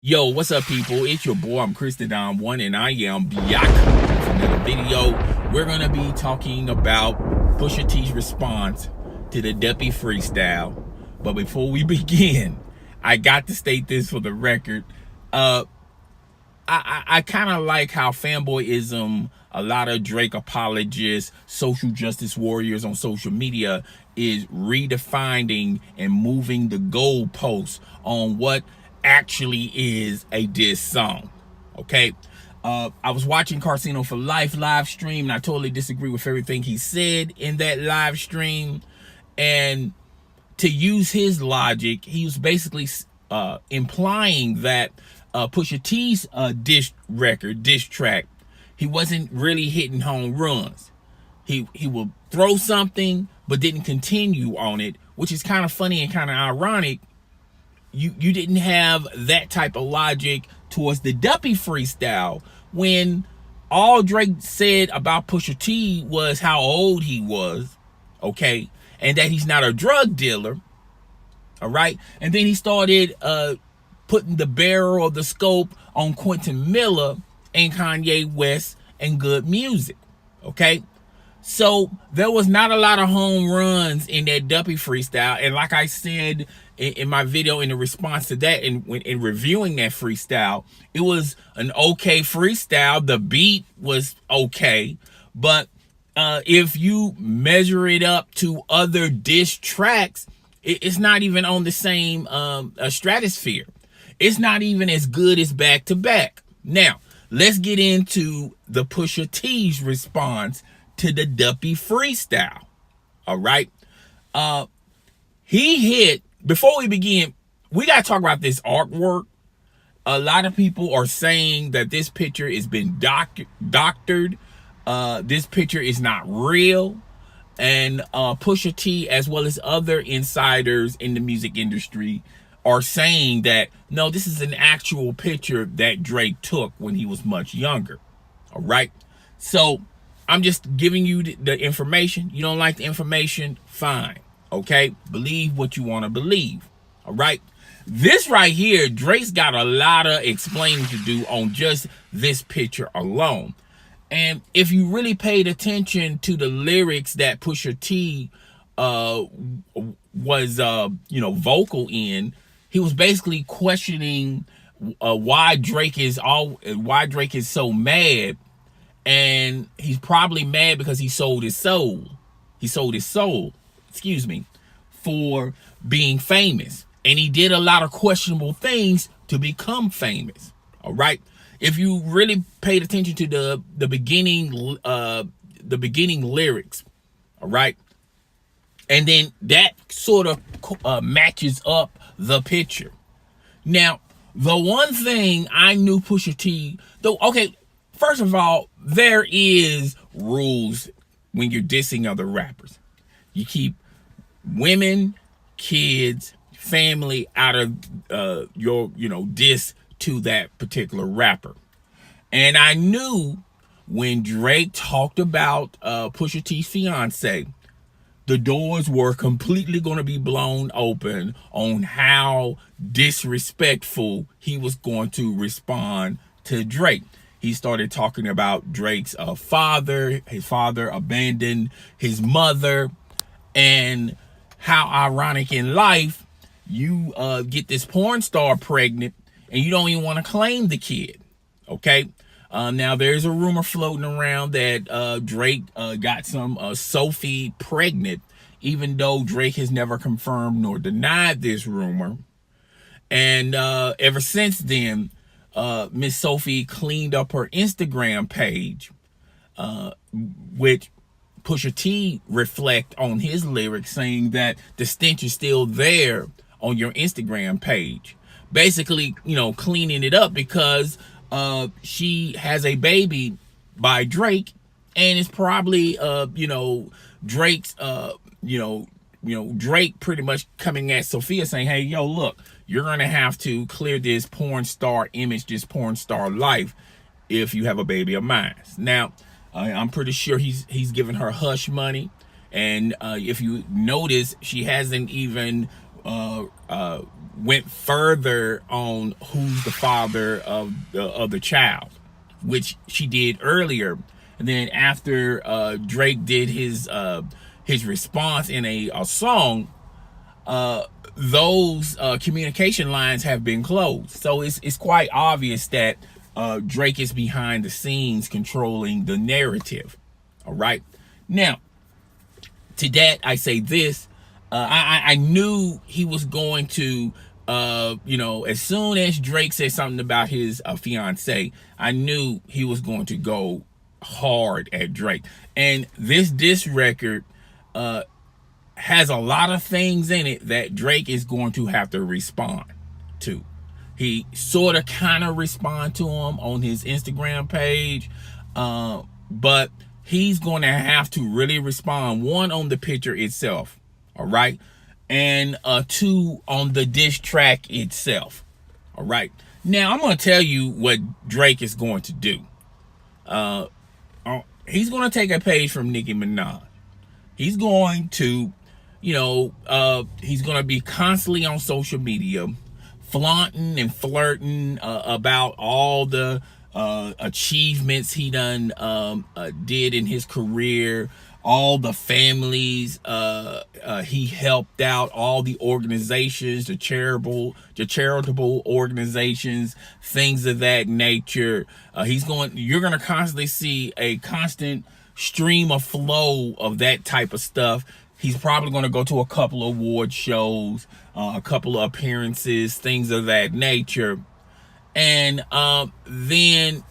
Yo, what's up, people? It's your boy, I'm Chris the Don One, and I am back with another video. We're gonna be talking about Pusha T's response to the Duppy Freestyle. But before we begin, I got to state this for the record. I kind of like how fanboyism, a lot of Drake apologists, social justice warriors on social media is redefining and moving the goalposts on what actually is a diss song. Okay, I was watching Casino for Life live stream, and I totally disagree with everything he said in that live stream. And to use his logic, he was basically implying that Pusha T's diss track, he wasn't really hitting home runs. He will throw something but didn't continue on it, which is kind of funny and kind of ironic. You didn't have that type of logic towards the Duppy Freestyle when all Drake said about Pusha T was how old he was, okay, and that he's not a drug dealer, all right? And then he started putting the barrel of the scope on Quentin Miller and Kanye West and good music, okay? So there was not a lot of home runs in that Duppy Freestyle. And like I said in my video in the response to that, in reviewing that freestyle, it was an okay freestyle. The beat was okay. But if you measure it up to other diss tracks, it's not even on the same stratosphere. It's not even as good as Back to Back. Now, let's get into the Pusha T's response to the Duppy Freestyle. All right. He hit, before we begin, we got to talk about this artwork. A lot of people are saying that this picture has been doctored. This picture is not real. And Pusha T, as well as other insiders in the music industry, are saying that, no, this is an actual picture that Drake took when he was much younger. All right. So I'm just giving you the information. You don't like the information? Fine. Okay? Believe what you want to believe. All right? This right here, Drake's got a lot of explaining to do on just this picture alone. And if you really paid attention to the lyrics that Pusha T was vocal in, he was basically questioning why Drake is so mad. And he's probably mad because he sold his soul. He sold his soul, for being famous. And he did a lot of questionable things to become famous. All right. If you really paid attention to the beginning lyrics, all right, and then that sort of matches up the picture. Now, the one thing I knew Pusha T, though, okay. First of all, there is rules when you're dissing other rappers. You keep women, kids, family out of your diss to that particular rapper. And I knew when Drake talked about Pusha T's fiance, the doors were completely going to be blown open on how disrespectful he was going to respond to Drake. He started talking about Drake's father. His father abandoned his mother. And how ironic in life, you get this porn star pregnant and you don't even want to claim the kid. Okay? Now, there's a rumor floating around that Drake got some Sophie pregnant, even though Drake has never confirmed nor denied this rumor. And ever since then, Miss Sophie cleaned up her Instagram page, which Pusha T reflect on his lyrics, saying that the stench is still there on your Instagram page. Basically, cleaning it up because she has a baby by Drake, and it's probably Drake's Drake pretty much coming at Sophia saying, hey, yo, look, you're going to have to clear this porn star image, this porn star life, if you have a baby of mine. Now, I'm pretty sure he's giving her hush money. And if you notice, she hasn't even went further on who's the father of the child, which she did earlier. And then after Drake did his response in a song, those communication lines have been closed. So it's quite obvious that Drake is behind the scenes controlling the narrative. All right. Now, to that, I say this. I knew he was going to, as soon as Drake said something about his fiance, I knew he was going to go hard at Drake. And this diss record has a lot of things in it that Drake is going to have to respond to. He sort of kind of respond to him on his Instagram page, but he's going to have to really respond, one, on the picture itself, all right, and two, on the diss track itself, all right. Now, I'm going to tell you what Drake is going to do. He's going to take a page from Nicki Minaj. He's going to, he's going to be constantly on social media, flaunting and flirting about all the achievements he done did in his career, all the families he helped out, all the organizations, the charitable organizations, things of that nature. You're going to constantly see a constant stream of flow of that type of stuff. He's probably going to go to a couple of award shows, a couple of appearances, things of that nature. And then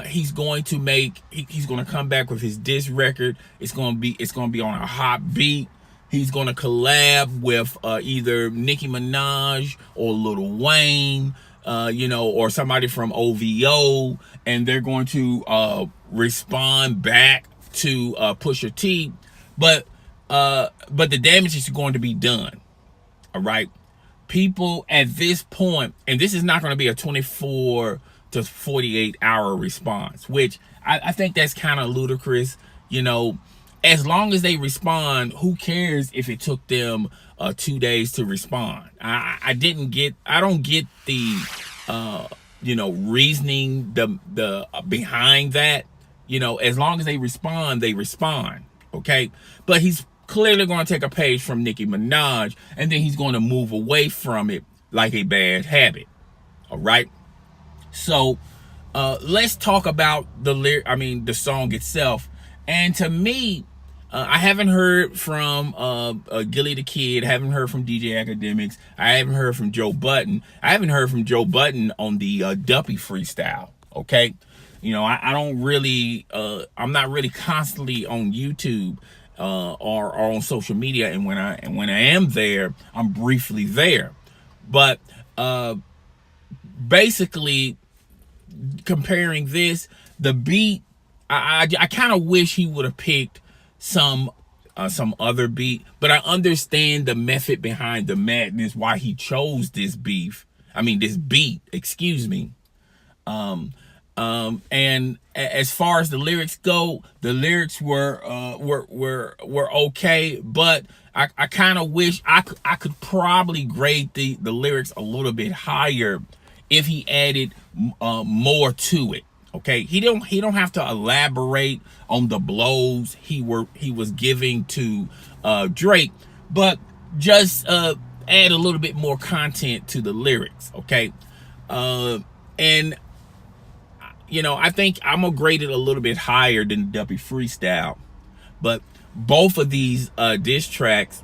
he's going to come back with his diss record. It's going to be on a hot beat. He's going to collab with either Nicki Minaj or Lil Wayne, or somebody from OVO, and they're going to respond back to Pusha T, but the damage is going to be done. All right, people at this point, and this is not going to be a 24 to 48 hour response, which I think that's kind of ludicrous. As long as they respond, who cares if it took them 2 days to respond? I don't get the reasoning the behind that. As long as they respond, okay? But he's clearly going to take a page from Nicki Minaj, and then he's going to move away from it like a bad habit, all right? So let's talk about the song itself. And to me, I haven't heard from Gilly the Kid, I haven't heard from DJ Academics, I haven't heard from Joe Budden. I haven't heard from Joe Budden on the Duppy Freestyle, okay? I don't really, I'm not really constantly on YouTube or on social media, and when I am there, I'm briefly there. But basically, comparing this, the beat, I kind of wish he would have picked some other beat, but I understand the method behind the madness, why he chose this beat, excuse me. And as far as the lyrics go, the lyrics were okay, but I kind of wish I could probably grade the lyrics a little bit higher if he added more to it. Okay, he don't have to elaborate on the blows he was giving to Drake, but just add a little bit more content to the lyrics. Okay, and I think I'm gonna grade it a little bit higher than Duppy Freestyle, but both of these diss tracks,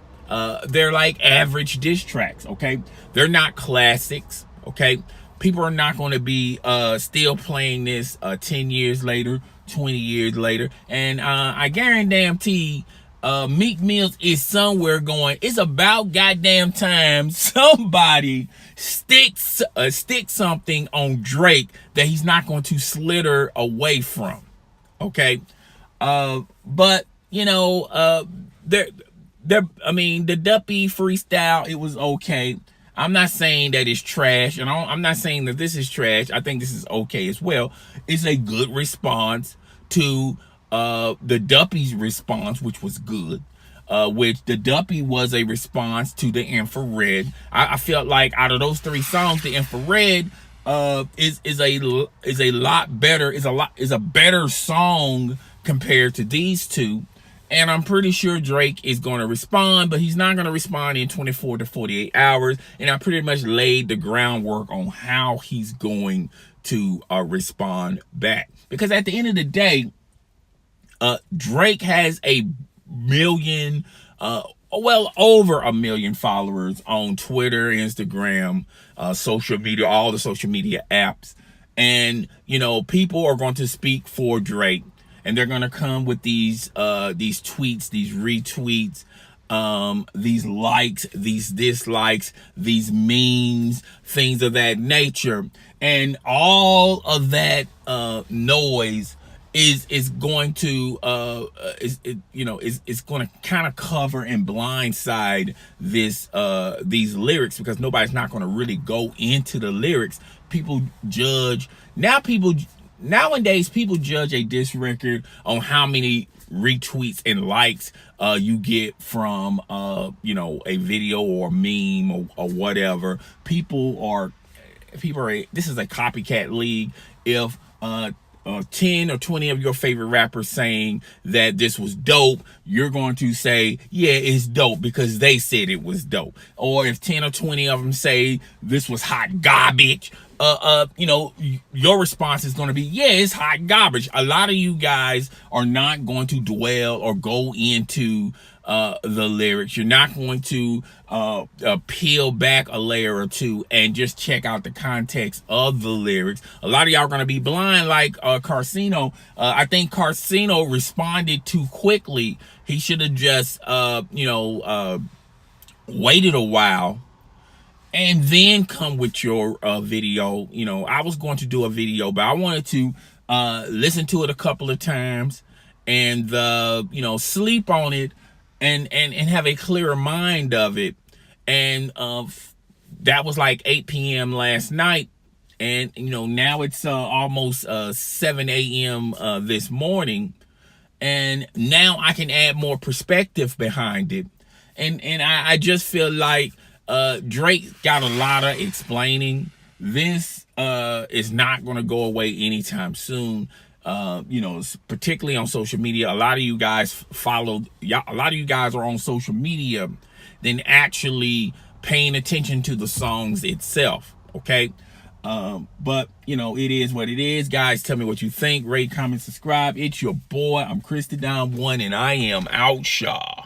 they're like average diss tracks. Okay, they're not classics. Okay, people are not going to be still playing this 10 years later, 20 years later, and I guarantee Meek Mills is somewhere going, it's about goddamn time somebody sticks something on Drake that he's not going to slither away from. Okay, but the Duppy Freestyle, it was okay. I'm not saying that it's trash, and I'm not saying that this is trash. I think this is okay as well. It's a good response to the Duppy's response, which was good. which the Duppy was a response to the Infrared. I felt like out of those 3 songs, the Infrared is a lot better, is a better song compared to these 2. And I'm pretty sure Drake is going to respond, but he's not going to respond in 24 to 48 hours. And I pretty much laid the groundwork on how he's going to respond back. Because at the end of the day, Drake has a million, well over a million followers on Twitter, Instagram, social media, all the social media apps. And, you know, people are going to speak for Drake, and they're going to come with these tweets, these retweets, these likes, these dislikes, these memes, things of that nature. And all of that noise is going to it's going to kind of cover and blindside these lyrics, because nobody's not going to really go into the lyrics. People judge nowadays people judge a diss record on how many retweets and likes you get from a video or meme or whatever. People are this is a copycat league. If 10 or 20 of your favorite rappers saying that this was dope, you're going to say, yeah, it's dope because they said it was dope. Or if 10 or 20 of them say this was hot garbage, your response is going to be, yeah, it's hot garbage. A lot of you guys are not going to dwell or go into the lyrics. You're not going to peel back a layer or two and just check out the context of the lyrics. A lot of y'all are going to be blind like Carcino. I think Carcino responded too quickly. He should have just waited a while and then come with your video. I was going to do a video, but I wanted to listen to it a couple of times and sleep on it and have a clearer mind of it. And that was like 8 p.m. last night, and now it's almost 7 a.m. This morning, and now I can add more perspective behind it. And I just feel like Drake got a lot of explaining. This is not going to go away anytime soon. Particularly on social media. A lot of you guys a lot of you guys are on social media than actually paying attention to the songs itself. Okay. But it is what it is. Guys, tell me what you think. Rate, comment, subscribe. It's your boy. I'm Adidon 1, and I am out, y'all.